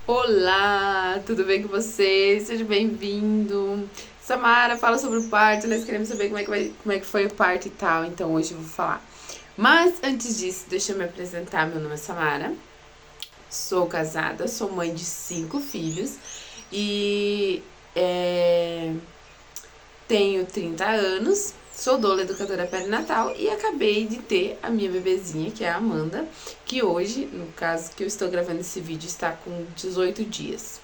Olá, tudo bem com vocês? Seja bem-vindo. Samara, fala sobre o parto. Nós queremos saber como é que foi o parto e tal, então hoje eu vou falar. Mas antes disso, deixa eu me apresentar. Meu nome é Samara, sou casada, sou mãe de 5 filhos e tenho 30 anos, sou doula educadora perinatal e acabei de ter a minha bebezinha, que é a Amanda, que hoje, no caso que eu estou gravando esse vídeo, está com 18 dias.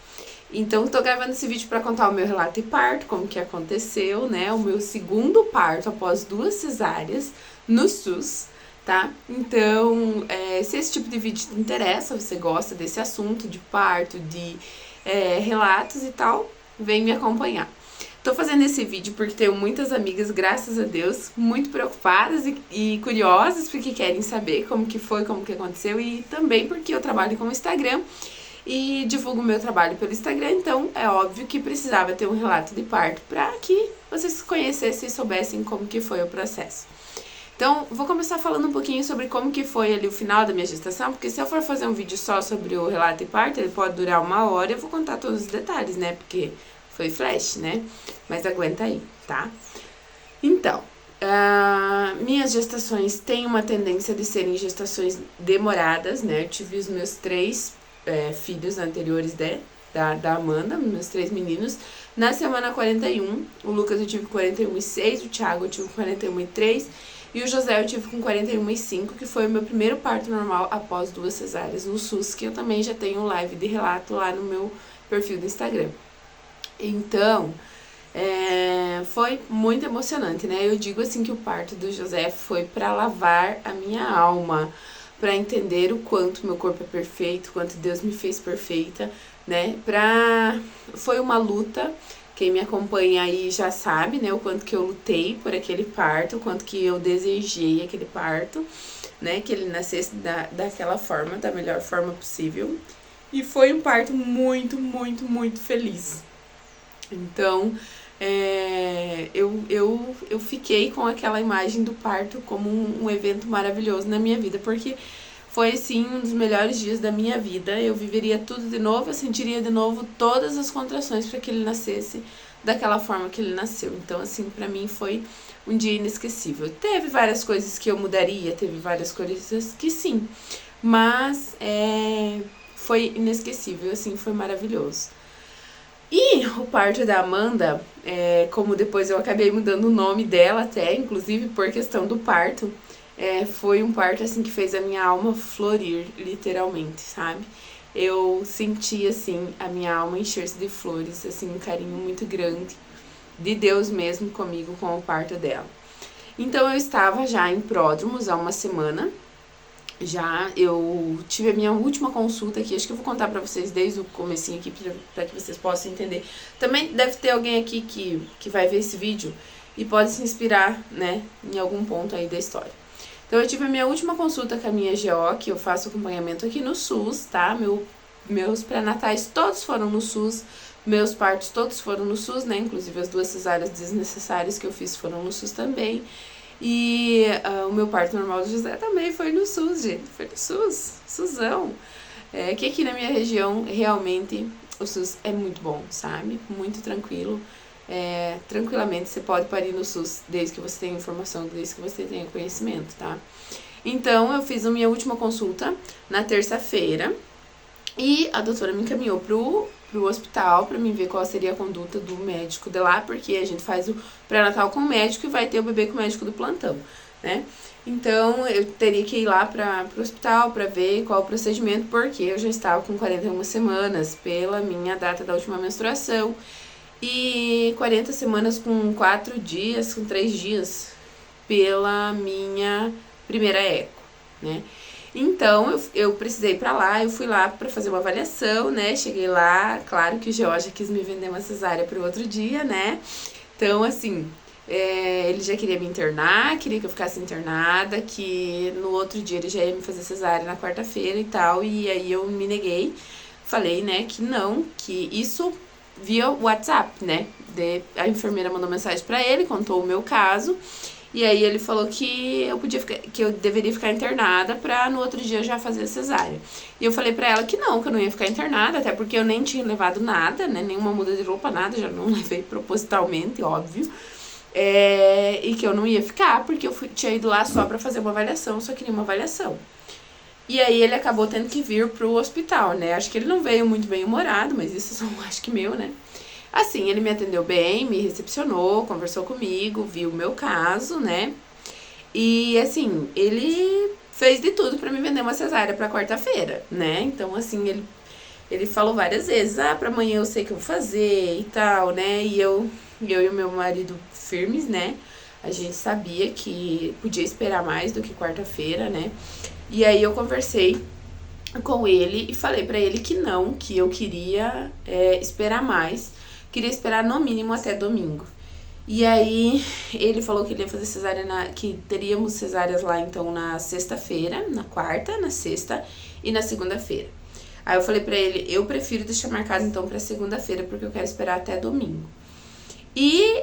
Então, estou gravando esse vídeo para contar o meu relato de parto, como que aconteceu, né? O meu segundo parto após 2 cesáreas no SUS, tá? Então, se esse tipo de vídeo te interessa, você gosta desse assunto de parto, de relatos e tal, vem me acompanhar. Tô fazendo esse vídeo porque tenho muitas amigas, graças a Deus, muito preocupadas e curiosas porque querem saber como que foi, como que aconteceu e também porque eu trabalho com o Instagram e divulgo meu trabalho pelo Instagram, então é óbvio que precisava ter um relato de parto para que vocês conhecessem e soubessem como que foi o processo. Então, vou começar falando um pouquinho sobre como que foi ali o final da minha gestação, porque se eu for fazer um vídeo só sobre o relato de parto, ele pode durar 1 hora e eu vou contar todos os detalhes, né? Porque foi flash, né? Mas aguenta aí, tá? Então, minhas gestações têm uma tendência de serem gestações demoradas, né? Eu tive os meus 3 filhos anteriores da Amanda, meus 3 meninos. Na semana 41, o Lucas eu tive com 41,6, o Thiago eu tive com 41,3 e o José eu tive com 41,5, que foi o meu primeiro parto normal após 2 cesáreas no SUS, que eu também já tenho live de relato lá no meu perfil do Instagram. Então, foi muito emocionante, né? Eu digo assim que o parto do José foi para lavar a minha alma, para entender o quanto meu corpo é perfeito, quanto Deus me fez perfeita, né? Foi uma luta. Quem me acompanha aí já sabe, né? O quanto que eu lutei por aquele parto, o quanto que eu desejei aquele parto, né? Que ele nascesse daquela forma, da melhor forma possível. E foi um parto muito, muito, muito feliz. Então, eu fiquei com aquela imagem do parto como um evento maravilhoso na minha vida, porque foi, sim, um dos melhores dias da minha vida. Eu viveria tudo de novo, eu sentiria de novo todas as contrações para que ele nascesse daquela forma que ele nasceu. Então, assim, para mim foi um dia inesquecível. Teve várias coisas que eu mudaria, teve várias coisas que sim, mas foi inesquecível, assim, foi maravilhoso. E o parto da Amanda, como depois eu acabei mudando o nome dela até, inclusive por questão do parto, foi um parto assim que fez a minha alma florir, literalmente, sabe? Eu senti assim a minha alma encher-se de flores, assim, um carinho muito grande de Deus mesmo comigo com o parto dela. Então eu estava já em pródromos há uma semana. Já eu tive a minha última consulta aqui, acho que eu vou contar pra vocês desde o comecinho aqui, pra que vocês possam entender. Também deve ter alguém aqui que vai ver esse vídeo e pode se inspirar, né, em algum ponto aí da história. Então eu tive a minha última consulta com a minha GO, que eu faço acompanhamento aqui no SUS, tá? Meus pré-natais todos foram no SUS, meus partos todos foram no SUS, né? Inclusive as 2 cesáreas desnecessárias que eu fiz foram no SUS também. E o meu parto normal do José também foi no SUS, gente. Foi no SUS, SUSão. Que aqui na minha região, realmente, o SUS é muito bom, sabe? Muito tranquilo. Tranquilamente você pode parir no SUS, desde que você tenha informação, desde que você tenha conhecimento, tá? Então, eu fiz a minha última consulta na terça-feira e a doutora me encaminhou pro hospital pra mim ver qual seria a conduta do médico de lá, porque a gente faz o pré-natal com o médico e vai ter o bebê com o médico do plantão, né? Então, eu teria que ir lá pro hospital pra ver qual o procedimento, porque eu já estava com 41 semanas pela minha data da última menstruação e 40 semanas com 4 dias, com 3 dias pela minha primeira eco, né? Então, eu precisei ir pra lá, eu fui lá pra fazer uma avaliação, né? Cheguei lá, claro que o Georgia quis me vender uma cesárea pro outro dia, né? Então, assim, ele já queria me internar, queria que eu ficasse internada, que no outro dia ele já ia me fazer cesárea na quarta-feira e tal, e aí eu me neguei, falei, né, que não, que isso via WhatsApp, né? A enfermeira mandou mensagem pra ele, contou o meu caso, E aí ele falou que eu podia ficar, que eu deveria ficar internada pra no outro dia já fazer a cesárea. E eu falei pra ela que eu não ia ficar internada, até porque eu nem tinha levado nada, né? Nenhuma muda de roupa, nada, já não levei propositalmente, óbvio. E que eu não ia ficar, porque tinha ido lá só pra fazer uma avaliação, só queria uma avaliação. E aí ele acabou tendo que vir pro hospital, né? Acho que ele não veio muito bem humorado, mas isso são, acho que meu, né? Assim, ele me atendeu bem, me recepcionou, conversou comigo, viu o meu caso, né? E assim, ele fez de tudo pra me vender uma cesárea pra quarta-feira, né? Então, assim, ele falou várias vezes, pra amanhã eu sei que eu vou fazer e tal, né? E eu e o meu marido firmes, né? A gente sabia que podia esperar mais do que quarta-feira, né? E aí eu conversei com ele e falei pra ele que não, que eu queria esperar mais, queria esperar no mínimo até domingo. E aí ele falou que ele ia fazer cesárea, que teríamos cesáreas lá então na sexta-feira, na quarta, na sexta e na segunda-feira. Aí eu falei pra ele, eu prefiro deixar marcado então pra segunda-feira, porque eu quero esperar até domingo. E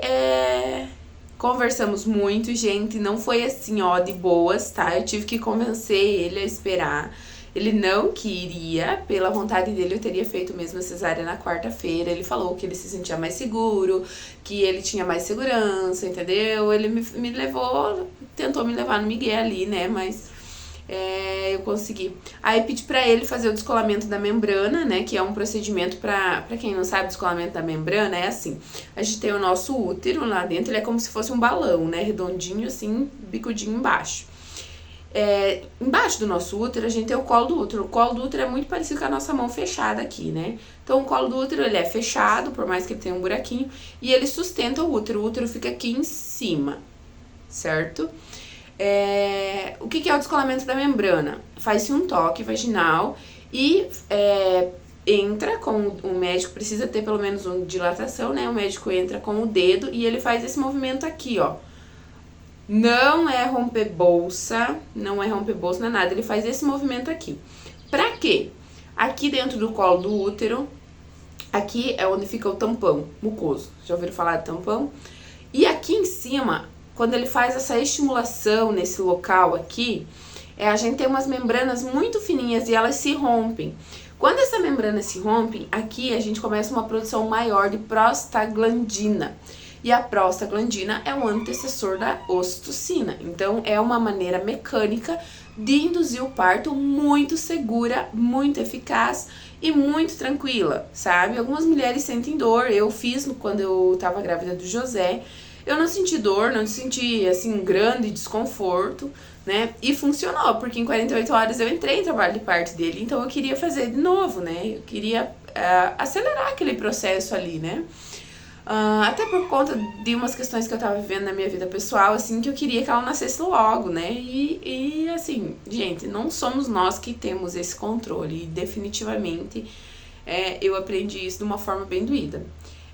conversamos muito, gente, não foi assim, ó, de boas, tá? Eu tive que convencer ele a esperar. Ele não queria, pela vontade dele, eu teria feito mesmo a cesárea na quarta-feira. Ele falou que ele se sentia mais seguro, que ele tinha mais segurança, entendeu? Ele me levou, tentou me levar no migué ali, né? Mas eu consegui. Aí pedi pra ele fazer o descolamento da membrana, né? Que é um procedimento pra quem não sabe, o descolamento da membrana é assim. A gente tem o nosso útero lá dentro, ele é como se fosse um balão, né? Redondinho assim, bicudinho embaixo. Embaixo do nosso útero a gente tem o colo do útero. O colo do útero é muito parecido com a nossa mão fechada aqui, né? Então o colo do útero ele é fechado, por mais que ele tenha um buraquinho, e ele sustenta o útero fica aqui em cima, certo? O que é o descolamento da membrana? Faz-se um toque vaginal e entra com o médico, precisa ter pelo menos uma dilatação, né? O médico entra com o dedo e ele faz esse movimento aqui, ó. Não é romper bolsa, não é nada. Ele faz esse movimento aqui. Pra quê? Aqui dentro do colo do útero, aqui é onde fica o tampão mucoso. Já ouviram falar de tampão? E aqui em cima, quando ele faz essa estimulação nesse local aqui, a gente tem umas membranas muito fininhas e elas se rompem. Quando essa membrana se rompe, aqui a gente começa uma produção maior de prostaglandina. E a prostaglandina é o antecessor da ocitocina. Então, é uma maneira mecânica de induzir o parto muito segura, muito eficaz e muito tranquila, sabe? Algumas mulheres sentem dor. Eu fiz quando eu tava grávida do José. Eu não senti dor, não senti, assim, um grande desconforto, né? E funcionou, porque em 48 horas eu entrei em trabalho de parto dele. Então, eu queria fazer de novo, né? Eu queria acelerar aquele processo ali, né? Até por conta de umas questões que eu tava vivendo na minha vida pessoal, assim, que eu queria que ela nascesse logo, né? E assim, gente, não somos nós que temos esse controle. E definitivamente eu aprendi isso de uma forma bem doída.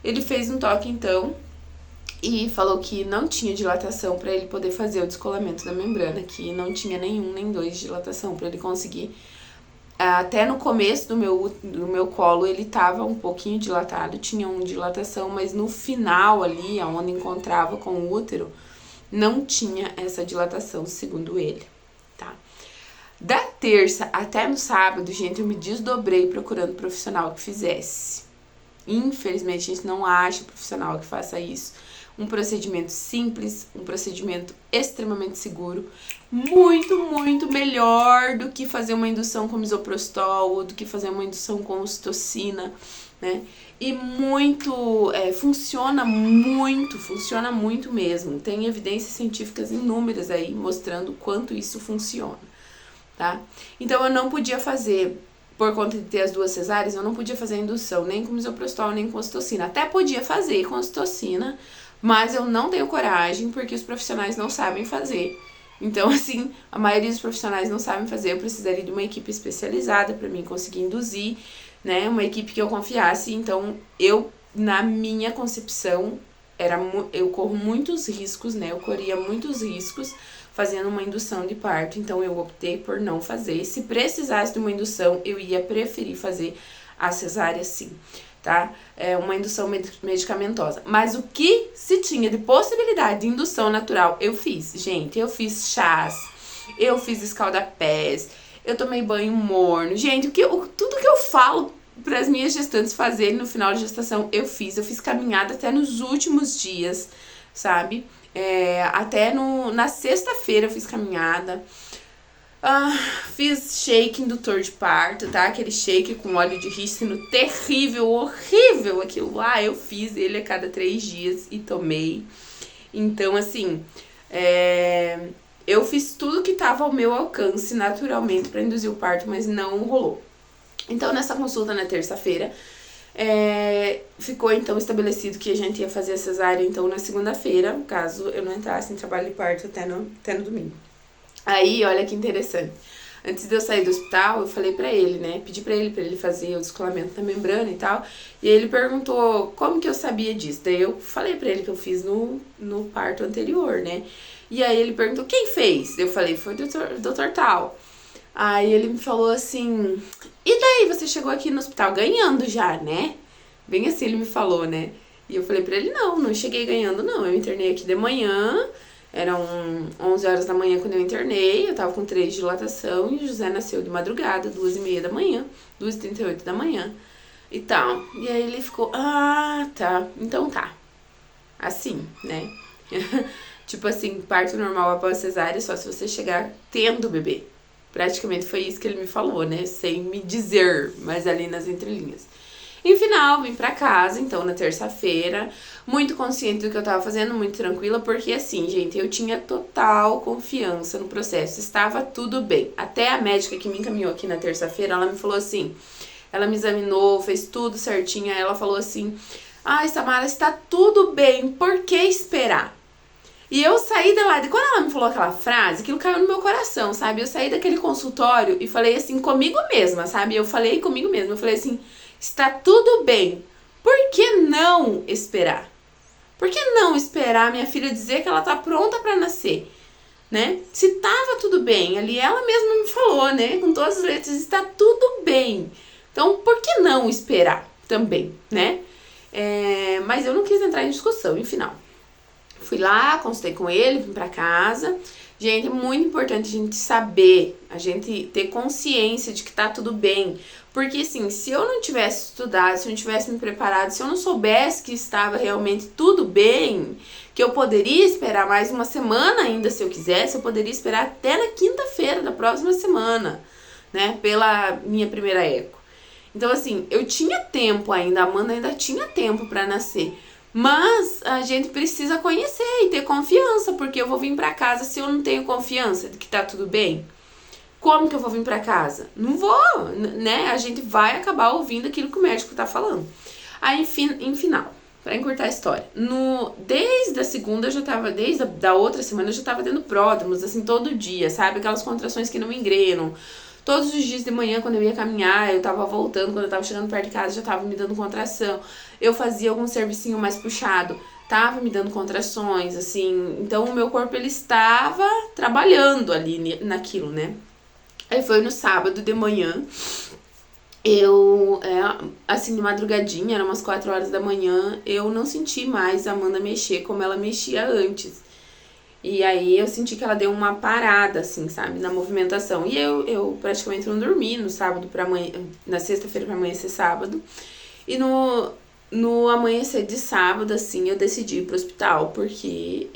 Ele fez um toque, então, e falou que não tinha dilatação para ele poder fazer o descolamento da membrana, que não tinha nenhum nem dois de dilatação para ele conseguir. Até no começo do meu colo ele tava um pouquinho dilatado, tinha uma dilatação, mas no final ali, onde encontrava com o útero, não tinha essa dilatação, segundo ele, tá? Da terça até no sábado, gente, eu me desdobrei procurando profissional que fizesse. Infelizmente, a gente não acha profissional que faça isso. Um procedimento simples, um procedimento extremamente seguro, muito, muito melhor do que fazer uma indução com misoprostol ou do que fazer uma indução com ocitocina, né? E funciona muito mesmo. Tem evidências científicas inúmeras aí mostrando o quanto isso funciona, tá? Então eu não podia fazer, por conta de ter as duas cesáreas, eu não podia fazer a indução nem com misoprostol nem com ocitocina. Até podia fazer com ocitocina, mas eu não tenho coragem porque os profissionais não sabem fazer. Então, assim, a maioria dos profissionais não sabem fazer. Eu precisaria de uma equipe especializada para mim conseguir induzir, né? Uma equipe que eu confiasse. Então, na minha concepção, eu corro muitos riscos, né? Eu corria muitos riscos fazendo uma indução de parto. Então, eu optei por não fazer. Se precisasse de uma indução, eu ia preferir fazer a cesárea sim. tá? É uma indução medicamentosa. Mas o que se tinha de possibilidade de indução natural, eu fiz. Gente, eu fiz chás, eu fiz escaldapés, eu tomei banho morno. Gente, tudo que eu falo para as minhas gestantes fazerem no final de gestação, eu fiz caminhada até nos últimos dias, sabe? Até na sexta-feira eu fiz caminhada. Fiz shake indutor de parto, tá? Aquele shake com óleo de rícino terrível, horrível aquilo lá. Eu fiz ele a cada 3 dias e tomei. Então, assim, eu fiz tudo que tava ao meu alcance naturalmente para induzir o parto, mas não rolou. Então, nessa consulta na terça-feira, ficou então estabelecido que a gente ia fazer a cesárea então na segunda-feira, caso eu não entrasse em trabalho de parto até no domingo. Aí, olha que interessante. Antes de eu sair do hospital, eu falei pra ele, né? Pedi pra ele fazer o descolamento da membrana e tal. E ele perguntou como que eu sabia disso. Daí eu falei pra ele que eu fiz no parto anterior, né? E aí ele perguntou, quem fez? Eu falei, foi o doutor tal. Aí ele me falou assim, e daí você chegou aqui no hospital ganhando já, né? Bem assim ele me falou, né? E eu falei pra ele, não cheguei ganhando não. Eu internei aqui de manhã, eram 11 horas da manhã quando eu internei, eu tava com 3 de dilatação e o José nasceu de madrugada, 2h30 da manhã, 2h38 da manhã e tal. E aí ele ficou, tá, então tá. Assim, né? Tipo assim, parto normal após cesárea só se você chegar tendo o bebê. Praticamente foi isso que ele me falou, né? Sem me dizer, mas ali nas entrelinhas. Em final, vim pra casa, então, na terça-feira, muito consciente do que eu tava fazendo, muito tranquila, porque assim, gente, eu tinha total confiança no processo, estava tudo bem. Até a médica que me encaminhou aqui na terça-feira, ela me falou assim, ela me examinou, fez tudo certinho, aí ela falou assim, Samara, está tudo bem, por que esperar? E eu saí de lá, e quando ela me falou aquela frase, aquilo caiu no meu coração, sabe? Eu saí daquele consultório e falei assim, comigo mesma, sabe? Eu falei comigo mesma, eu falei assim, está tudo bem, por que não esperar? Por que não esperar minha filha dizer que ela tá pronta para nascer, né? Se tava tudo bem, ali ela mesma me falou, né? Com todas as letras, está tudo bem. Então, por que não esperar também, né? Mas eu não quis entrar em discussão, em final. Fui lá, consultei com ele, vim pra casa. Gente, é muito importante a gente saber, a gente ter consciência de que tá tudo bem. Porque, assim, se eu não tivesse estudado, se eu não tivesse me preparado, se eu não soubesse que estava realmente tudo bem, que eu poderia esperar mais uma semana ainda se eu quisesse, eu poderia esperar até na quinta-feira da próxima semana, né, pela minha primeira eco. Então, assim, eu tinha tempo ainda, a Amanda ainda tinha tempo pra nascer. Mas a gente precisa conhecer e ter confiança, porque eu vou vir pra casa se eu não tenho confiança de que tá tudo bem. Como que eu vou vir pra casa? Não vou, né? A gente vai acabar ouvindo aquilo que o médico tá falando. Aí, em final, pra encurtar a história, desde a segunda eu já tava, desde a outra semana eu já tava tendo pródromos, assim, todo dia, sabe? Aquelas contrações que não engrenam. Todos os dias de manhã, quando eu ia caminhar, eu tava voltando, quando eu tava chegando perto de casa, já tava me dando contração. Eu fazia algum servicinho mais puxado, tava me dando contrações, assim. Então, o meu corpo, ele estava trabalhando ali naquilo, né? Aí foi no sábado de manhã, eu, assim, de madrugadinha, eram umas 4 horas da manhã, eu não senti mais a Amanda mexer como ela mexia antes. E aí eu senti que ela deu uma parada, assim, sabe, na movimentação. E eu praticamente não dormi no sábado pra amanhã, na sexta-feira pra amanhecer sábado. E no amanhecer de sábado, assim, eu decidi ir pro hospital, porque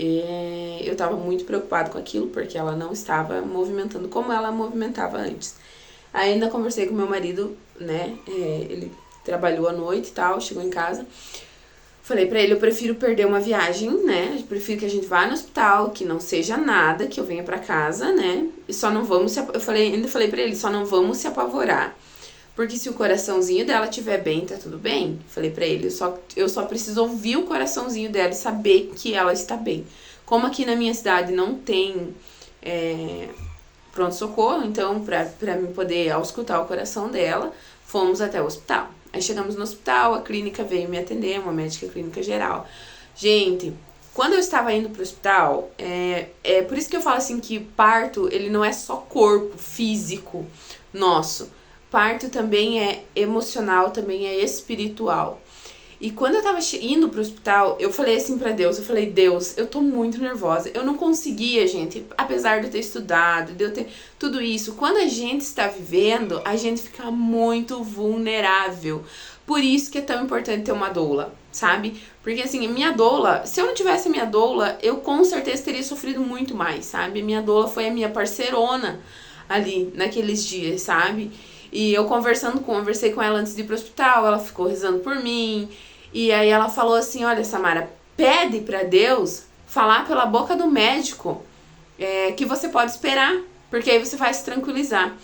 eu tava muito preocupada com aquilo, porque ela não estava movimentando como ela movimentava antes. Aí ainda conversei com meu marido, né, ele trabalhou à noite e tal, chegou em casa. Falei pra ele, eu prefiro perder uma viagem, né? Eu prefiro que a gente vá no hospital, que não seja nada, que eu venha pra casa, né? E só não vamos ainda falei pra ele, só não vamos se apavorar. Porque se o coraçãozinho dela estiver bem, tá tudo bem. Falei pra ele, eu só preciso ouvir o coraçãozinho dela e saber que ela está bem. Como aqui na minha cidade não tem pronto-socorro, então pra mim poder auscultar o coração dela, fomos até o hospital. Aí chegamos no hospital, a clínica veio me atender, uma médica clínica geral. Gente, quando eu estava indo pro hospital, por isso que eu falo assim que parto, ele não é só corpo físico nosso. parto também é emocional, também é espiritual. E quando eu tava indo pro hospital, eu falei assim pra Deus, eu falei, Deus, eu tô muito nervosa. Eu não conseguia, gente, apesar de eu ter estudado, de eu ter tudo isso. Quando a gente está vivendo, a gente fica muito vulnerável. Por isso que é tão importante ter uma doula, sabe? Porque assim, a minha doula, se eu não tivesse a minha doula, eu com certeza teria sofrido muito mais, sabe? A minha doula foi a minha parceirona ali naqueles dias, sabe? E eu conversei com ela antes de ir pro hospital, ela ficou rezando por mim. E aí ela falou assim, olha, Samara, pede pra Deus falar pela boca do médico que você pode esperar, porque aí você vai se tranquilizar.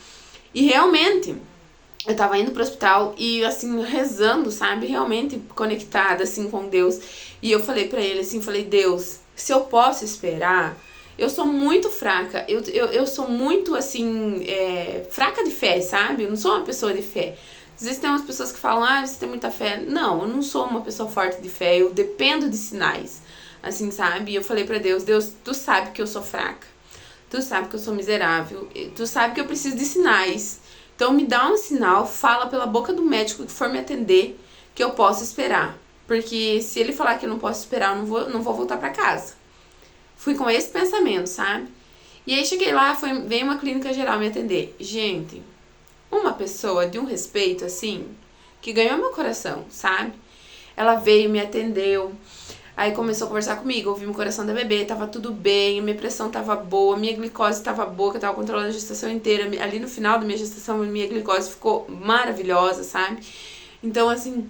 E realmente, eu tava indo pro hospital e assim, rezando, sabe, realmente conectada assim com Deus. E eu falei pra ele assim, falei, Deus, se eu posso esperar, eu sou muito fraca, eu sou muito assim, fraca de fé, sabe? Eu não sou uma pessoa de fé. Às vezes tem umas pessoas que falam, você tem muita fé. Não, eu não sou uma pessoa forte de fé, eu dependo de sinais, assim, sabe? E eu falei pra Deus, Deus, tu sabe que eu sou fraca, tu sabe que eu sou miserável, tu sabe que eu preciso de sinais. Então me dá um sinal, fala pela boca do médico que for me atender, que eu posso esperar. Porque se ele falar que eu não posso esperar, eu não vou voltar pra casa. Fui com esse pensamento, sabe? E aí cheguei lá, veio uma clínica geral me atender. Gente, uma pessoa de um respeito, assim, que ganhou meu coração, sabe? Ela veio, me atendeu, aí começou a conversar comigo, ouvi o coração da bebê, tava tudo bem, minha pressão tava boa, minha glicose tava boa, que eu tava controlando a gestação inteira. Ali no final da minha gestação, minha glicose ficou maravilhosa, sabe? Então, assim,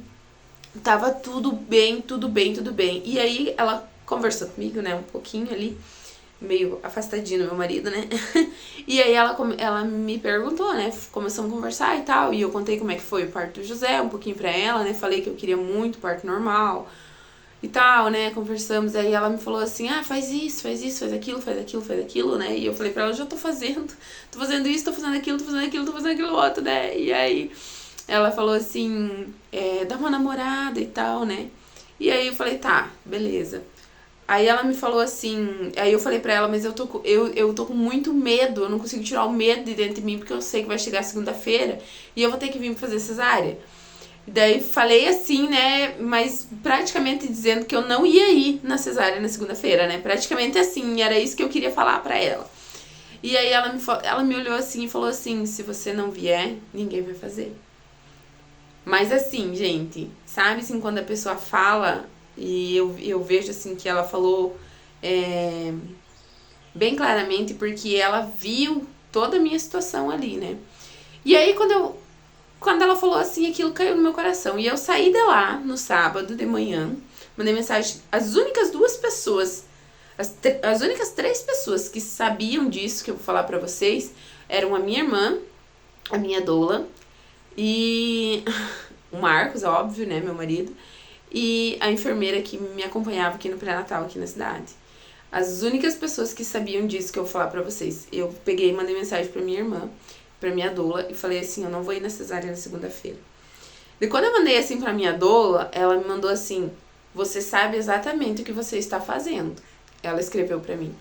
tava tudo bem, tudo bem, tudo bem. E aí ela conversou comigo, né, um pouquinho ali, meio afastadinho do meu marido, né? E aí ela me perguntou, né? Começamos a conversar e tal. E eu contei como é que foi o parto do José, um pouquinho pra ela, né? Falei que eu queria muito parto normal e tal, né? Conversamos. Aí ela me falou assim, faz isso, faz aquilo, faz aquilo, faz aquilo, né? E eu falei pra ela, já tô fazendo isso, tô fazendo aquilo, tô fazendo aquilo, tô fazendo aquilo outro, né? E aí ela falou assim, dá uma namorada e tal, né? E aí eu falei, tá, beleza. Aí ela me falou assim, aí eu falei pra ela, mas eu tô com muito medo, eu não consigo tirar o medo de dentro de mim, porque eu sei que vai chegar segunda-feira e eu vou ter que vir fazer cesárea. E daí falei assim, né, mas praticamente dizendo que eu não ia ir na cesárea na segunda-feira, né, praticamente assim, era isso que eu queria falar pra ela. E aí ela me olhou assim e falou assim, se você não vier, ninguém vai fazer. Mas assim, gente, sabe assim, quando a pessoa fala... E eu vejo assim que ela falou bem claramente, porque ela viu toda a minha situação ali, né? E aí quando ela falou assim, aquilo caiu no meu coração. E eu saí de lá no sábado de manhã, mandei mensagem. As únicas duas pessoas, as únicas 3 pessoas que sabiam disso que eu vou falar pra vocês eram a minha irmã, a minha doula e o Marcos, óbvio, né, meu marido, e a enfermeira que me acompanhava aqui no pré-natal, aqui na cidade. As únicas pessoas que sabiam disso que eu vou falar pra vocês. Eu peguei e mandei mensagem pra minha irmã, pra minha doula, e falei assim, eu não vou ir na cesárea na segunda-feira. E quando eu mandei assim pra minha doula, ela me mandou assim, você sabe exatamente o que você está fazendo. Ela escreveu pra mim.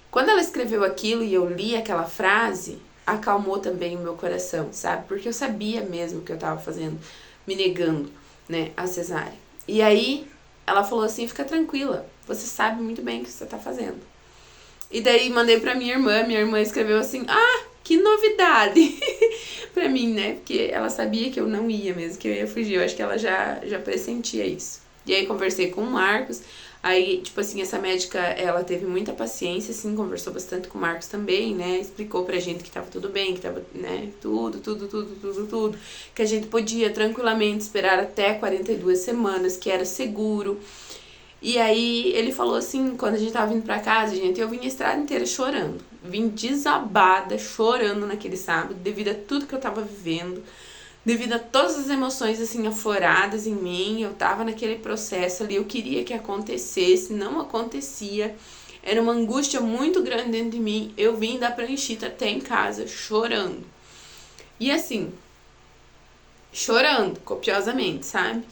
Quando ela escreveu aquilo e eu li aquela frase, acalmou também o meu coração, sabe? Porque eu sabia mesmo o que eu tava fazendo, me negando, né, a cesárea. E aí, ela falou assim, fica tranquila, você sabe muito bem o que você tá fazendo. E daí, mandei pra minha irmã escreveu assim, que novidade, pra mim, né, porque ela sabia que eu não ia mesmo, que eu ia fugir, eu acho que ela já pressentia isso. E aí, conversei com o Marcos, aí, tipo assim, essa médica, ela teve muita paciência, assim, conversou bastante com o Marcos também, né, explicou pra gente que tava tudo bem, que tava, né, tudo, que a gente podia tranquilamente esperar até 42 semanas, que era seguro. E aí, ele falou assim, quando a gente tava vindo pra casa, gente, eu vim a estrada inteira chorando, vim desabada, chorando naquele sábado, devido a tudo que eu tava vivendo, devido a todas as emoções, assim, afloradas em mim. Eu tava naquele processo ali, eu queria que acontecesse, não acontecia. Era uma angústia muito grande dentro de mim. Eu vim da pranchita até em casa, chorando. E assim, chorando copiosamente, sabe?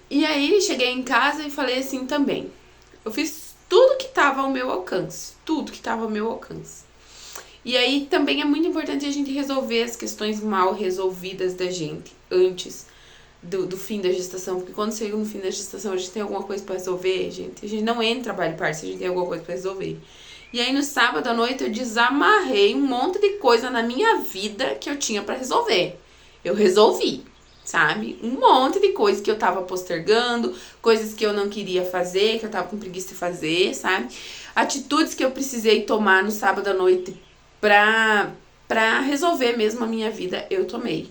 E aí, cheguei em casa e falei assim também. Eu fiz tudo que tava ao meu alcance. Tudo que tava ao meu alcance. E aí também é muito importante a gente resolver as questões mal resolvidas da gente antes do fim da gestação, porque quando chega no fim da gestação a gente tem alguma coisa pra resolver, gente. A gente não entra em trabalho de parto se a gente tem alguma coisa pra resolver. E aí no sábado à noite eu desamarrei um monte de coisa na minha vida que eu tinha pra resolver. Eu resolvi, sabe? Um monte de coisa que eu tava postergando, coisas que eu não queria fazer, que eu tava com preguiça de fazer, sabe? Atitudes que eu precisei tomar no sábado à noite pra resolver mesmo a minha vida, eu tomei.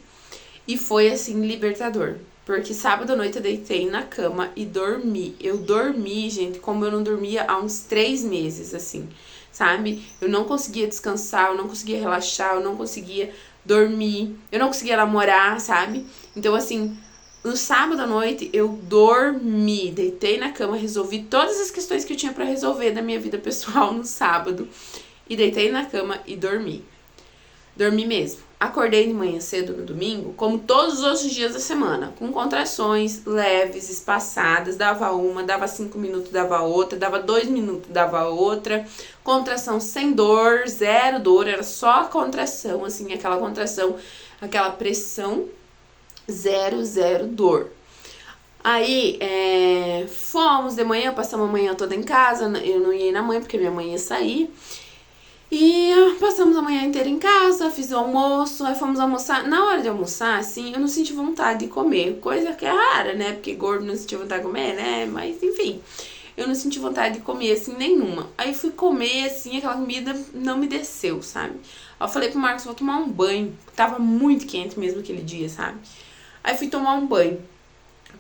E foi assim, libertador. Porque sábado à noite eu deitei na cama e dormi. Eu dormi, gente, como eu não dormia há uns 3 meses, assim, sabe? Eu não conseguia descansar, eu não conseguia relaxar, eu não conseguia dormir, eu não conseguia namorar, sabe? Então, assim, no sábado à noite eu dormi, deitei na cama, resolvi todas as questões que eu tinha pra resolver da minha vida pessoal no sábado. E deitei na cama e dormi. Dormi mesmo. Acordei de manhã cedo no domingo, como todos os outros dias da semana, com contrações leves, espaçadas, dava uma, dava 5 minutos, dava outra, dava 2 minutos, dava outra, contração sem dor, zero dor, era só a contração, assim, aquela contração, aquela pressão, zero dor. Aí, fomos de manhã, passamos a manhã toda em casa, eu não ia ir na mãe, porque minha mãe ia sair. E passamos a manhã inteira em casa, fiz o almoço, aí fomos almoçar. Na hora de almoçar, assim, eu não senti vontade de comer, coisa que é rara, né? Porque gordo não sentia vontade de comer, né? Mas, enfim, eu não senti vontade de comer, assim, nenhuma. Aí fui comer, assim, aquela comida não me desceu, sabe? Aí eu falei pro Marcos, vou tomar um banho. Tava muito quente mesmo aquele dia, sabe? Aí fui tomar um banho.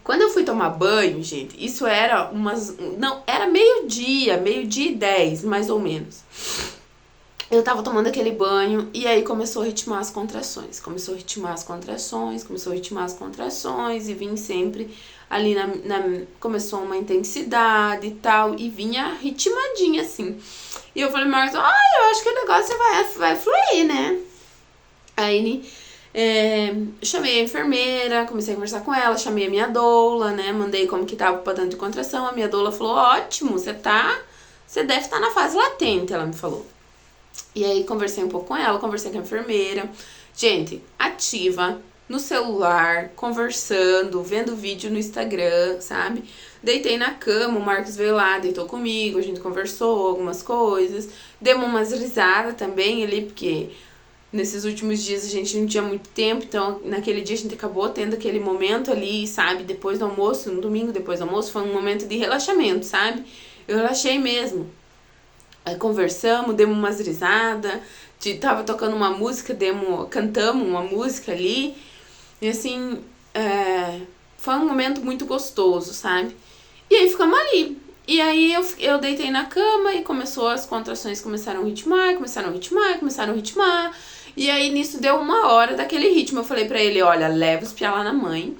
Quando eu fui tomar banho, gente, isso era umas... Não, era meio-dia e 10, mais ou menos. Eu tava tomando aquele banho e aí começou a ritmar as contrações. E vim sempre ali começou uma intensidade e tal, e vinha ritmadinha assim. E eu falei, Marcos, eu acho que o negócio vai fluir, né? Aí chamei a enfermeira, comecei a conversar com ela, chamei a minha doula, né? Mandei como que tava o padrão de contração. A minha doula falou, ótimo, você deve estar na fase latente, ela me falou. E aí conversei um pouco com ela, conversei com a enfermeira. Gente, ativa, no celular, conversando, vendo vídeo no Instagram, sabe? Deitei na cama, o Marcos veio lá, deitou comigo, a gente conversou algumas coisas. Demos umas risadas também ali, porque nesses últimos dias a gente não tinha muito tempo, então naquele dia a gente acabou tendo aquele momento ali, sabe? Depois do almoço, no domingo depois do almoço, foi um momento de relaxamento, sabe? Eu relaxei mesmo. Aí conversamos, demos umas risadas, tava tocando uma música, cantamos uma música ali. E assim, foi um momento muito gostoso, sabe? E aí ficamos ali. E aí eu deitei na cama e as contrações começaram a ritmar. E aí nisso deu 1 hora daquele ritmo. Eu falei pra ele, olha, leva os piá lá na mãe,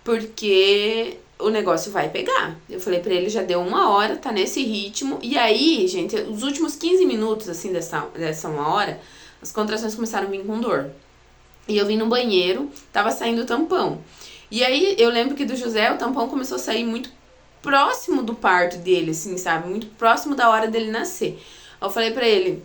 porque o negócio vai pegar. Eu falei pra ele, já deu 1 hora, tá nesse ritmo. E aí, gente, os últimos 15 minutos, assim, dessa 1 hora, as contrações começaram a vir com dor. E eu vim no banheiro, tava saindo o tampão. E aí, eu lembro que do José, o tampão começou a sair muito próximo do parto dele, assim, sabe? Muito próximo da hora dele nascer. Aí eu falei pra ele,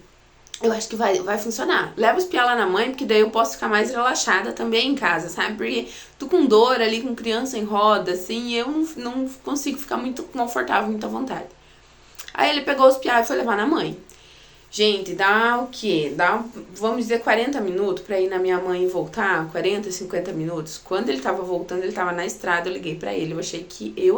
eu acho que vai funcionar. Leva os piá lá na mãe, porque daí eu posso ficar mais relaxada também em casa, sabe? Porque tô com dor ali, com criança em roda, assim, e eu não consigo ficar muito confortável, muito à vontade. Aí ele pegou os piá e foi levar na mãe. Gente, dá o quê? Vamos dizer, 40 minutos pra ir na minha mãe e voltar? 40, 50 minutos. Quando ele tava voltando, ele tava na estrada, eu liguei pra ele. Eu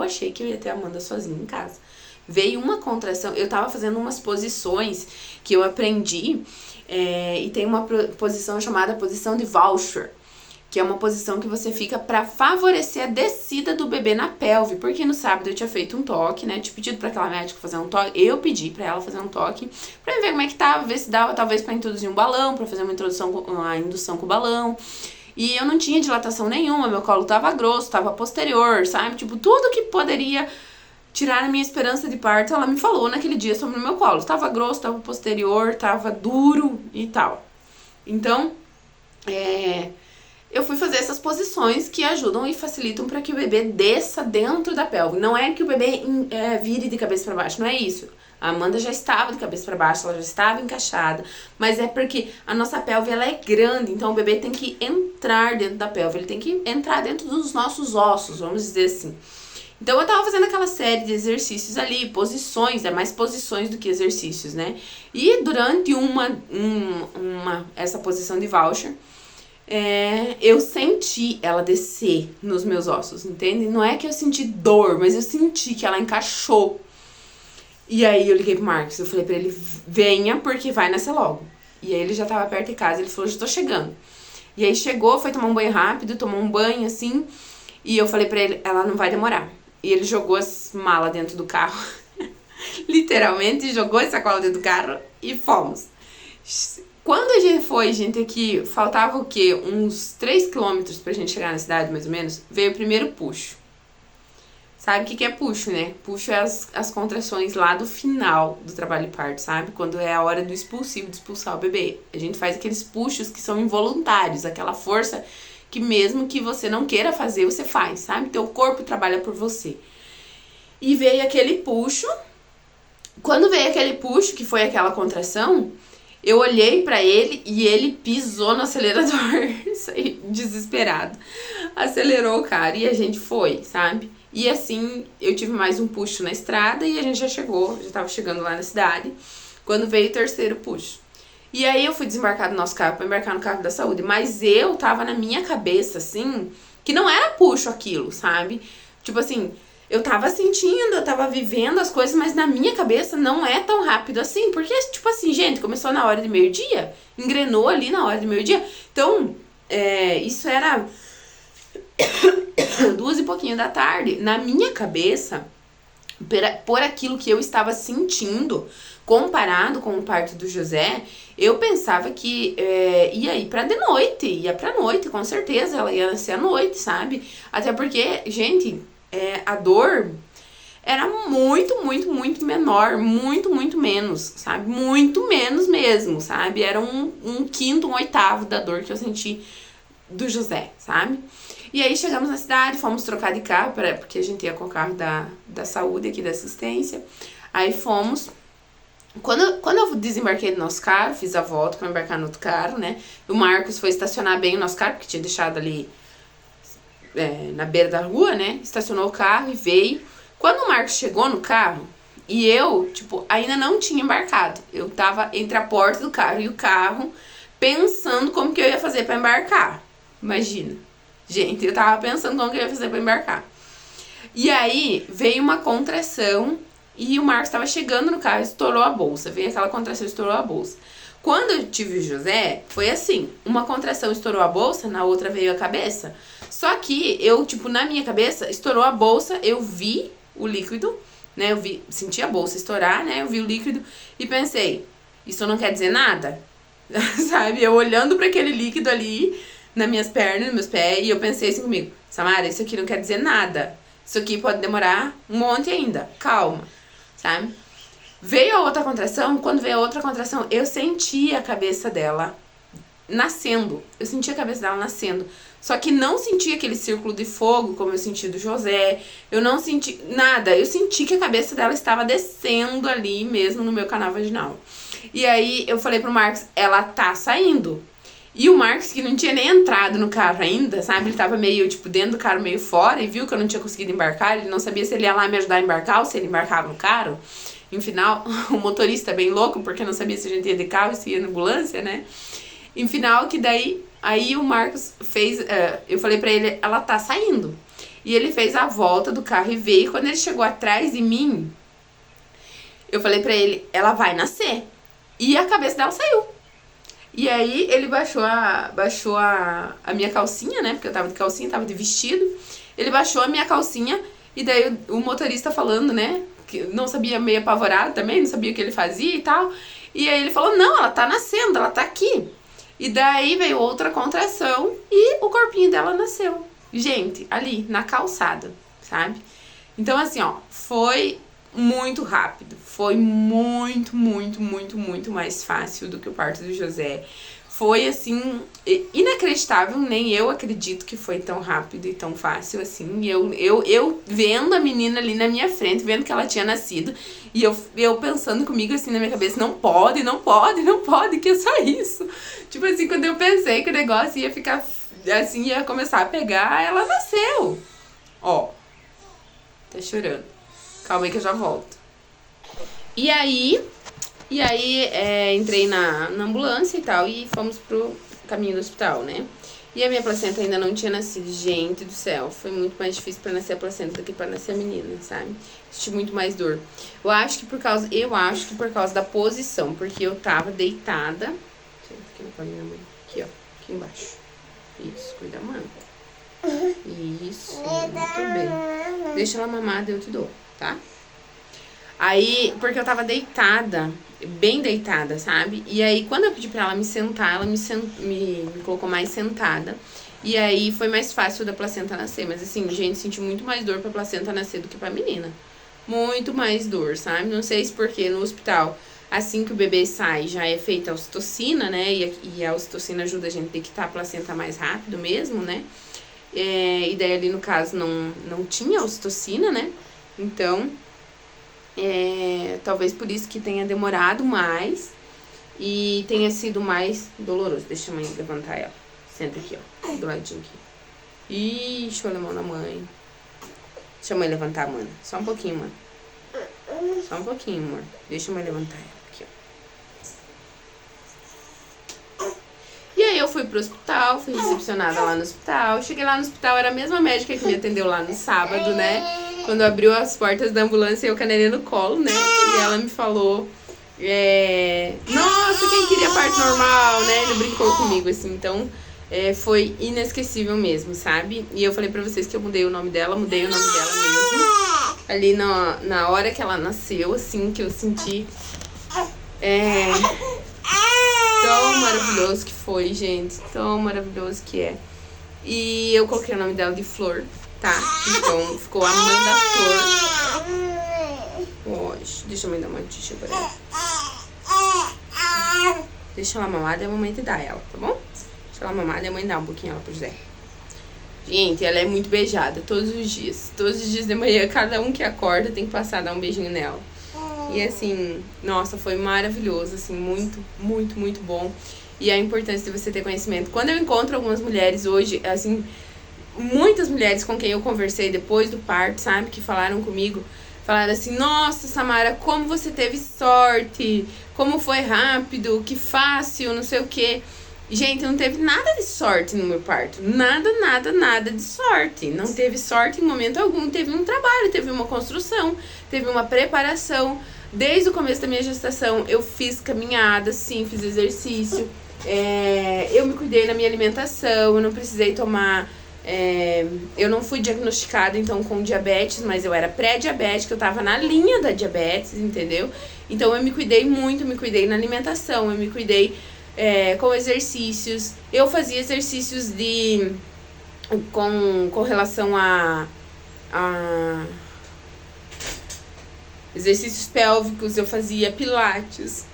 achei que eu ia ter a Amanda sozinha em casa. Veio uma contração, eu tava fazendo umas posições que eu aprendi, e tem uma posição chamada posição de voucher, que é uma posição que você fica pra favorecer a descida do bebê na pelve, porque no sábado eu tinha feito um toque, né, tinha pedido pra aquela médica fazer um toque, eu pedi pra ela fazer um toque, pra ver como é que tava, ver se dava talvez pra introduzir um balão, pra fazer uma indução com o balão. E eu não tinha dilatação nenhuma, meu colo tava grosso, tava posterior, sabe, tipo, tudo que poderia tirar a minha esperança de parto, ela me falou naquele dia sobre o meu colo. Tava grosso, tava posterior, tava duro e tal. Então, eu fui fazer essas posições que ajudam e facilitam para que o bebê desça dentro da pelve. Não é que o bebê vire de cabeça para baixo, não é isso. A Amanda já estava de cabeça para baixo, ela já estava encaixada, mas é porque a nossa pelve ela é grande, então o bebê tem que entrar dentro da pelve, ele tem que entrar dentro dos nossos ossos, vamos dizer assim. Então eu tava fazendo aquela série de exercícios ali, posições, é mais posições do que exercícios, né? E durante essa posição de voucher, eu senti ela descer nos meus ossos, entende? Não é que eu senti dor, mas eu senti que ela encaixou. E aí eu liguei pro Marcos, eu falei pra ele, venha porque vai nascer logo. E aí ele já tava perto de casa, ele falou, já tô chegando. E aí chegou, foi tomar um banho rápido, tomou um banho assim, e eu falei pra ele, ela não vai demorar. E ele jogou as malas dentro do carro, literalmente jogou essa sacola dentro do carro e fomos. Quando a gente foi, gente, aqui, faltava o quê? Uns 3 quilômetros pra gente chegar na cidade, mais ou menos, veio o primeiro puxo. Sabe o que é puxo, né? Puxo é as contrações lá do final do trabalho de parto, sabe? Quando é a hora do expulsivo, de expulsar o bebê. A gente faz aqueles puxos que são involuntários, aquela força que mesmo que você não queira fazer, você faz, sabe? Teu corpo trabalha por você. E veio aquele puxo. Quando veio aquele puxo, que foi aquela contração, eu olhei pra ele e ele pisou no acelerador, saí desesperado. Acelerou o cara e a gente foi, sabe? E assim, eu tive mais um puxo na estrada e a gente já chegou, já tava chegando lá na cidade, quando veio o terceiro puxo. E aí eu fui desembarcar do nosso carro pra embarcar no carro da saúde, mas eu tava na minha cabeça, assim, que não era puxo aquilo, sabe? Tipo assim, eu tava sentindo, eu tava vivendo as coisas, mas na minha cabeça não é tão rápido assim, porque, tipo assim, gente, começou na hora de meio-dia, engrenou ali na hora de meio-dia, então, isso era 2 e pouquinho da tarde. Na minha cabeça, por aquilo que eu estava sentindo, comparado com o parto do José, eu pensava que ia ir ia pra noite, com certeza, ela ia nascer à noite, sabe? Até porque, gente, a dor era muito, muito, muito menor, muito, muito menos, sabe? Muito menos mesmo, sabe? Era um quinto, um oitavo da dor que eu senti do José, sabe? E aí chegamos na cidade, fomos trocar de carro, porque a gente ia com o carro da saúde aqui, da assistência. Aí fomos. Quando eu desembarquei do nosso carro, fiz a volta pra embarcar no outro carro, né? O Marcos foi estacionar bem o nosso carro, porque tinha deixado ali na beira da rua, né? Estacionou o carro e veio. Quando o Marcos chegou no carro, e eu, tipo, ainda não tinha embarcado. Eu tava entre a porta do carro e o carro, pensando como que eu ia fazer pra embarcar. Imagina. Gente, eu tava pensando como que eu ia fazer pra embarcar. E aí, veio uma contração e o Marcos tava chegando no carro, estourou a bolsa. Veio aquela contração, estourou a bolsa. Quando eu tive o José, foi assim. Uma contração estourou a bolsa, na outra veio a cabeça. Só que eu, tipo, na minha cabeça, estourou a bolsa, eu vi o líquido, né? Senti a bolsa estourar, né? Eu vi o líquido e pensei, isso não quer dizer nada? Sabe? Eu olhando pra aquele líquido ali, nas minhas pernas, nos meus pés, e eu pensei assim comigo, Samara, isso aqui não quer dizer nada. Isso aqui pode demorar um monte ainda. Calma, sabe? Veio a outra contração, quando veio a outra contração, eu senti a cabeça dela nascendo. Eu senti a cabeça dela nascendo. Só que não senti aquele círculo de fogo como eu senti do José. Eu não senti nada. Eu senti que a cabeça dela estava descendo ali mesmo no meu canal vaginal. E aí eu falei pro Marcos, ela tá saindo. E o Marcos, que não tinha nem entrado no carro ainda, sabe? Ele tava meio, tipo, dentro do carro, meio fora, e viu que eu não tinha conseguido embarcar. Ele não sabia se ele ia lá me ajudar a embarcar ou se ele embarcava no carro. Em final, o motorista bem louco, porque não sabia se a gente ia de carro, se ia na ambulância, né? Em final, que daí, aí o Marcos fez, eu falei pra ele, ela tá saindo. E ele fez a volta do carro e veio. Quando ele chegou atrás de mim, eu falei pra ele, ela vai nascer. E a cabeça dela saiu. E aí ele baixou a minha calcinha, né? Porque eu tava de calcinha, tava de vestido. Ele baixou a minha calcinha e daí o motorista falando, né? Que não sabia, meio apavorado também, não sabia o que ele fazia e tal. E aí ele falou, não, ela tá nascendo, ela tá aqui. E daí veio outra contração e o corpinho dela nasceu. Gente, ali, na calçada, sabe? Então assim, ó, foi muito rápido. Foi muito, muito, muito, muito mais fácil do que o parto do José. foi, assim, inacreditável. Nem eu acredito que foi tão rápido e tão fácil, assim. Eu vendo a menina ali na minha frente, vendo que ela tinha nascido, e eu pensando comigo, assim, na minha cabeça, não pode, não pode, não pode, que é só isso. Tipo assim, quando eu pensei que o negócio ia ficar, assim, ia começar a pegar, ela nasceu. Ó, tá chorando. Calma aí que eu já volto. E aí, entrei na ambulância e tal, e fomos pro caminho do hospital, né? E a minha placenta ainda não tinha nascido. Gente do céu, foi muito mais difícil pra nascer a placenta do que pra nascer a menina, sabe? Senti muito mais dor. Eu acho que por causa da posição, porque eu tava deitada. Aqui no colinho da mãe. Aqui, ó. Aqui embaixo. Isso, cuida, mano. Isso, muito bem. Deixa ela mamar, eu te dou, tá? Aí, porque eu tava deitada, bem deitada, sabe? E aí, quando eu pedi pra ela me sentar, ela me colocou mais sentada. E aí, foi mais fácil da placenta nascer. Mas assim, gente, senti muito mais dor pra placenta nascer do que pra menina. Muito mais dor, sabe? Não sei se porque no hospital, assim que o bebê sai, já é feita a ocitocina, né? E a ocitocina ajuda a gente a dictar a placenta mais rápido mesmo, né? E daí ali, no caso, não tinha ocitocina, né? Então... talvez por isso que tenha demorado mais e tenha sido mais doloroso. Deixa a mãe levantar ela. Senta aqui, ó, do ladinho aqui. Ixi, olha a mão na mãe. Deixa a mãe levantar, mano. Só um pouquinho, mano. Só um pouquinho, amor. Deixa a mãe levantar ela aqui, ó. E aí eu fui pro hospital, fui recepcionada lá no hospital. Cheguei lá no hospital, era a mesma médica que me atendeu lá no sábado, né? Quando abriu as portas da ambulância, eu canelei no colo, né? E ela me falou, nossa, quem queria parto normal, né? Ele brincou comigo, assim, então foi inesquecível mesmo, sabe? E eu falei pra vocês que eu mudei o nome dela mesmo. Ali na hora que ela nasceu, assim, que eu senti tão maravilhoso que foi, gente. Tão maravilhoso que é. E eu coloquei o nome dela de Flor. Tá, então ficou a mãe da Flor. Oxe, deixa a mãe dar uma notícia pra ela. Deixa ela mamar e a mamãe te dá ela, tá bom? Deixa ela mamar e a mãe dá um pouquinho ela pro José. Gente, ela é muito beijada todos os dias. Todos os dias de manhã, cada um que acorda tem que passar a dar um beijinho nela. E assim, nossa, foi maravilhoso, assim, muito, muito, muito bom. E a importância de você ter conhecimento. Quando eu encontro algumas mulheres hoje, assim... Muitas mulheres com quem eu conversei depois do parto, sabe, que falaram comigo, falaram assim, nossa, Samara, como você teve sorte, como foi rápido, que fácil, não sei o quê. Gente, não teve nada de sorte no meu parto, nada de sorte. Não teve sorte em momento algum, teve um trabalho, teve uma construção, teve uma preparação. Desde o começo da minha gestação, eu fiz caminhada, sim, fiz exercício, eu me cuidei na minha alimentação, eu não precisei tomar... eu não fui diagnosticada, então, com diabetes, mas eu era pré-diabética, eu tava na linha da diabetes, entendeu? Então, eu me cuidei muito, me cuidei na alimentação, eu me cuidei com exercícios. Eu fazia exercícios com relação a exercícios pélvicos, eu fazia pilates.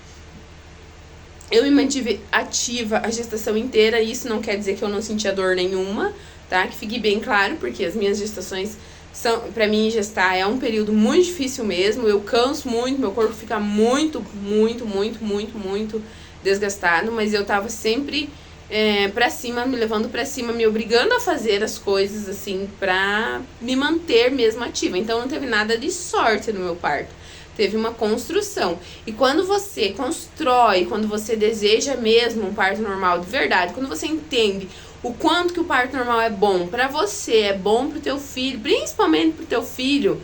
Eu me mantive ativa a gestação inteira, isso não quer dizer que eu não sentia dor nenhuma, tá? Que fique bem claro, porque as minhas gestações são, pra mim, gestar é um período muito difícil mesmo. Eu canso muito, meu corpo fica muito desgastado, mas eu tava sempre pra cima, me levando pra cima, me obrigando a fazer as coisas, assim, pra me manter mesmo ativa. Então não teve nada de sorte no meu parto. Teve uma construção. E quando você constrói, quando você deseja mesmo um parto normal de verdade, quando você entende o quanto que o parto normal é bom pra você, é bom pro teu filho, principalmente pro teu filho,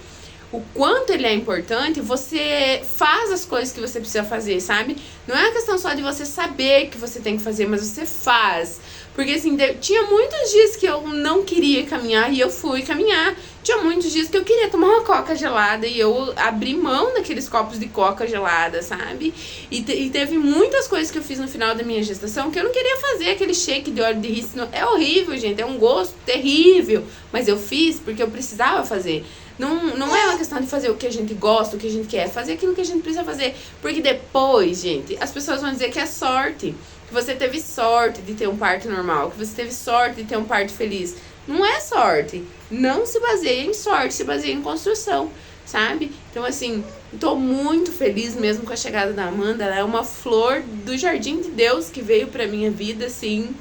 o quanto ele é importante, você faz as coisas que você precisa fazer, sabe? Não é uma questão só de você saber que você tem que fazer, mas você faz. Porque assim, tinha muitos dias que eu não queria caminhar e eu fui caminhar. Tinha muitos dias que eu queria tomar uma coca gelada e eu abri mão daqueles copos de coca gelada, sabe? E teve muitas coisas que eu fiz no final da minha gestação que eu não queria fazer. Aquele shake de óleo de rícino é horrível, gente, é um gosto terrível. Mas eu fiz porque eu precisava fazer. Não é uma questão de fazer o que a gente gosta, o que a gente quer, fazer aquilo que a gente precisa fazer. Porque depois, gente, as pessoas vão dizer que é sorte. que você teve sorte de ter um parto normal, que você teve sorte de ter um parto feliz. Não é sorte. Não se baseia em sorte, se baseia em construção, sabe? Então, assim, tô muito feliz mesmo com a chegada da Amanda. Ela é uma flor do jardim de Deus que veio pra minha vida, assim.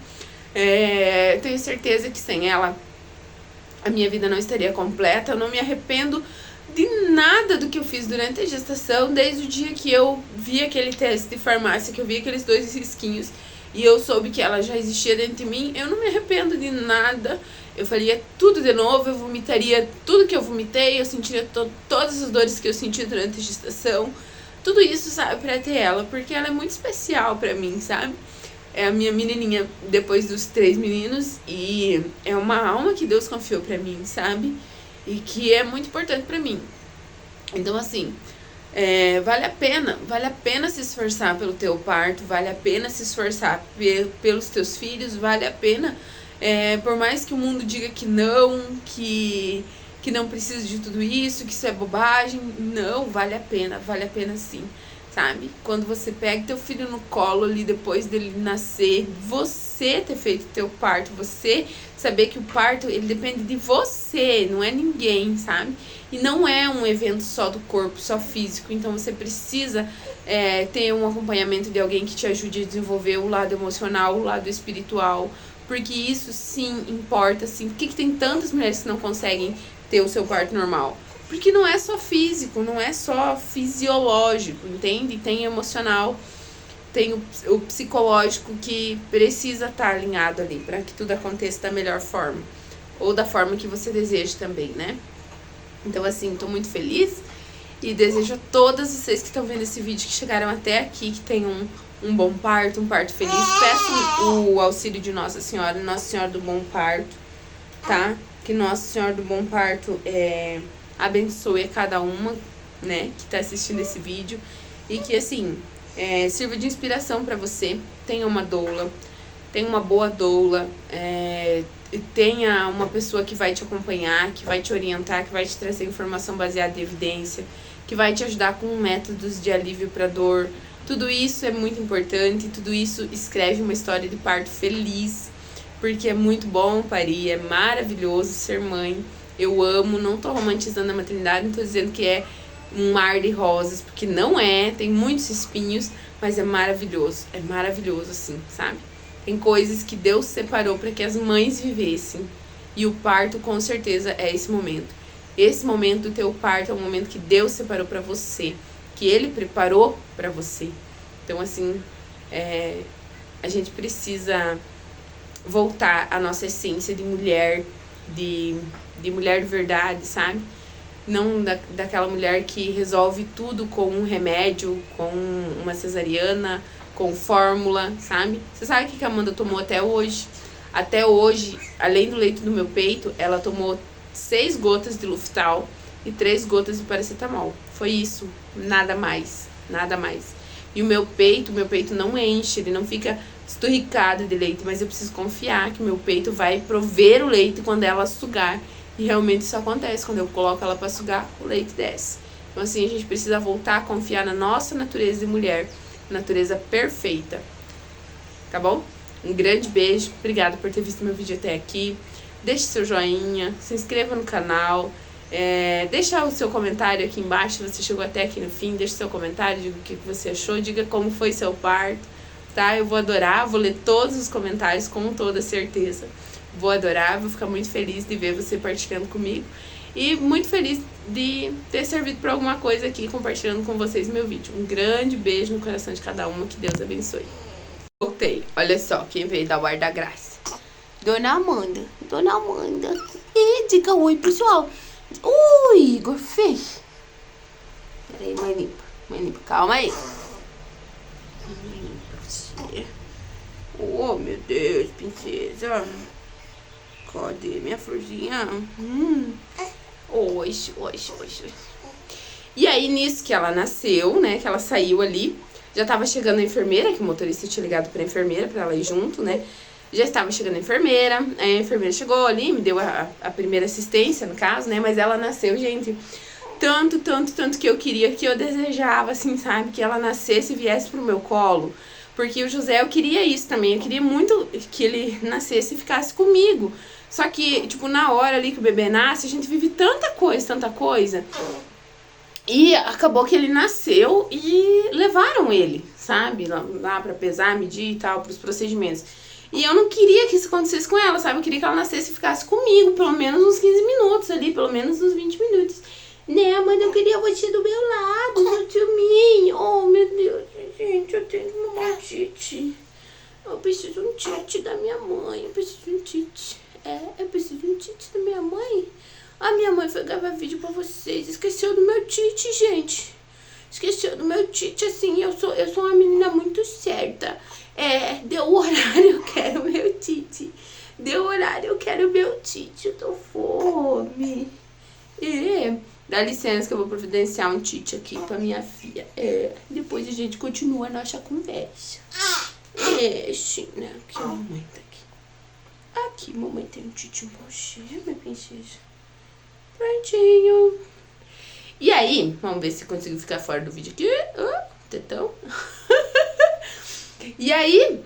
Tenho certeza que sem ela a minha vida não estaria completa. Eu não me arrependo de nada do que eu fiz durante a gestação, desde o dia que eu vi aquele teste de farmácia, que eu vi aqueles 2 risquinhos e eu soube que ela já existia dentro de mim. Eu não me arrependo de nada. Eu faria tudo de novo, eu vomitaria tudo que eu vomitei, eu sentiria todas as dores que eu senti durante a gestação. Tudo isso, sabe, pra ter ela, porque ela é muito especial pra mim, sabe? É a minha menininha depois dos 3 meninos e é uma alma que Deus confiou pra mim, sabe? E que é muito importante pra mim. Então, assim, vale a pena se esforçar pelo teu parto, vale a pena se esforçar pelos teus filhos, vale a pena, por mais que o mundo diga que não precisa de tudo isso, que isso é bobagem, não, vale a pena sim, sabe? Quando você pega teu filho no colo ali, depois dele nascer, você ter feito teu parto, você saber que o parto, ele depende de você, não é ninguém, sabe? E não é um evento só do corpo, só físico, então você precisa ter um acompanhamento de alguém que te ajude a desenvolver o lado emocional, o lado espiritual, porque isso sim importa, sim. Por que tem tantas mulheres que não conseguem ter o seu parto normal? Porque não é só físico, não é só fisiológico, entende? Tem emocional, tem o psicológico que precisa estar alinhado ali para que tudo aconteça da melhor forma. Ou da forma que você deseja também, né? Então, assim, tô muito feliz e desejo a todas vocês que estão vendo esse vídeo, que chegaram até aqui, que tenham um bom parto, um parto feliz. Peço o auxílio de Nossa Senhora, Nossa Senhora do Bom Parto, tá? Que Nossa Senhora do Bom Parto abençoe a cada uma, né, que tá assistindo esse vídeo. E que, assim, sirva de inspiração pra você. Tenha uma doula, tenha uma boa doula, tenha uma pessoa que vai te acompanhar, que vai te orientar, que vai te trazer informação baseada em evidência, que vai te ajudar com métodos de alívio pra dor. Tudo isso é muito importante, tudo isso escreve uma história de parto feliz, porque é muito bom parir, é maravilhoso ser mãe. Eu amo, não tô romantizando a maternidade, não tô dizendo que é um mar de rosas, porque não é, tem muitos espinhos, mas é maravilhoso assim, sabe? Tem coisas que Deus separou para que as mães vivessem, e o parto com certeza é esse momento. Esse momento do teu parto é um momento que Deus separou para você, que Ele preparou para você. Então, assim, a gente precisa voltar à nossa essência de mulher, de mulher de verdade, sabe? Não daquela mulher que resolve tudo com um remédio, com uma cesariana, com fórmula, sabe? Você sabe o que a Amanda tomou até hoje? Até hoje, além do leite do meu peito, ela tomou 6 gotas de Luftal e 3 gotas de paracetamol. Foi isso, nada mais, nada mais. E o meu peito não enche, ele não fica esturricado de leite, mas eu preciso confiar que meu peito vai prover o leite quando ela sugar. E realmente isso acontece, quando eu coloco ela para sugar, o leite desce. Então, assim, a gente precisa voltar a confiar na nossa natureza de mulher, natureza perfeita. Tá bom? Um grande beijo, obrigada por ter visto meu vídeo até aqui. Deixe seu joinha, se inscreva no canal, deixa o seu comentário aqui embaixo, se você chegou até aqui no fim, deixa o seu comentário, diga o que você achou, diga como foi seu parto, tá? Eu vou adorar, vou ler todos os comentários com toda certeza. Vou adorar, vou ficar muito feliz de ver você partilhando comigo. E muito feliz de ter servido para alguma coisa aqui, compartilhando com vocês meu vídeo. Um grande beijo no coração de cada uma, que Deus abençoe. Voltei, olha só quem veio dar o ar da graça. Dona Amanda. E diga oi, pessoal. Ui, Igor, fez. Peraí, mãe limpa, calma aí. Mãe limpa você. Oh, meu Deus, princesa. Cadê minha florzinha? Oi. E aí, nisso que ela nasceu, né, que ela saiu ali, já tava chegando a enfermeira, que o motorista tinha ligado pra enfermeira, pra ela ir junto, né. Já estava chegando a enfermeira chegou ali, me deu a primeira assistência, no caso, né, mas ela nasceu, gente, tanto que eu queria, que eu desejava, assim, sabe, que ela nascesse e viesse pro meu colo. Porque o José, eu queria isso também. Eu queria muito que ele nascesse e ficasse comigo. Só que, tipo, na hora ali que o bebê nasce, a gente vive tanta coisa, tanta coisa. E acabou que ele nasceu e levaram ele, sabe? Lá pra pesar, medir e tal, pros procedimentos. E eu não queria que isso acontecesse com ela, sabe? Eu queria que ela nascesse e ficasse comigo, pelo menos uns 15 minutos ali, pelo menos uns 20 minutos. Né, mãe, eu queria você do meu lado, seu tio Minho. Oh, meu Deus, gente, eu tenho que mamar um tite. Eu preciso de um tite da minha mãe, eu preciso de um tite. Eu preciso de um tite da minha mãe. A minha mãe foi gravar vídeo pra vocês, esqueceu do meu tite, gente. Esqueceu do meu tite, assim, eu sou uma menina muito certa. Deu o horário, eu quero meu tite. Deu o horário, eu quero meu tite, eu tô fome. Dá licença que eu vou providenciar um tite aqui pra minha filha. Depois a gente continua a nossa conversa. China, aqui a mamãe tá aqui. Aqui, mamãe tem um tite pra você, minha princesa. Prontinho. E aí, vamos ver se consigo ficar fora do vídeo aqui. Tetão. E aí,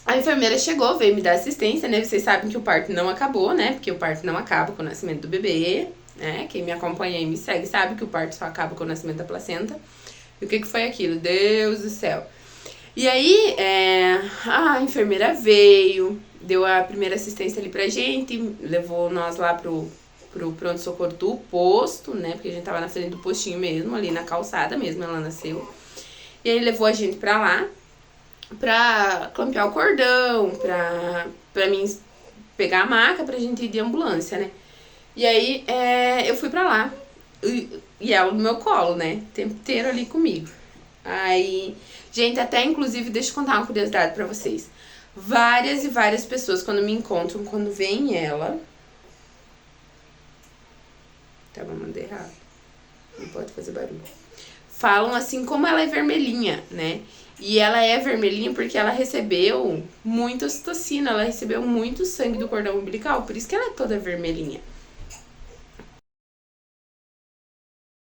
a enfermeira chegou, veio me dar assistência, né? Vocês sabem que o parto não acabou, né? Porque o parto não acaba com o nascimento do bebê, né? Quem me acompanha e me segue sabe que o parto só acaba com o nascimento da placenta. E o que foi aquilo? Deus do céu. E aí, a enfermeira veio, deu a primeira assistência ali pra gente, levou nós lá pro pronto-socorro do posto, né? Porque a gente tava na frente do postinho mesmo, ali na calçada mesmo, ela nasceu. E aí levou a gente pra lá, pra clampear o cordão, pra mim pegar a maca pra gente ir de ambulância, né? E aí eu fui pra lá, e ela no meu colo, né? O tempo inteiro ali comigo. Aí, gente, até inclusive, deixa eu contar uma curiosidade pra vocês. Várias e várias pessoas, quando me encontram, quando veem ela... Tava mandando errado. Não pode fazer barulho. Falam assim, como ela é vermelhinha, né? E ela é vermelhinha porque ela recebeu muita ocitocina, ela recebeu muito sangue do cordão umbilical, por isso que ela é toda vermelhinha.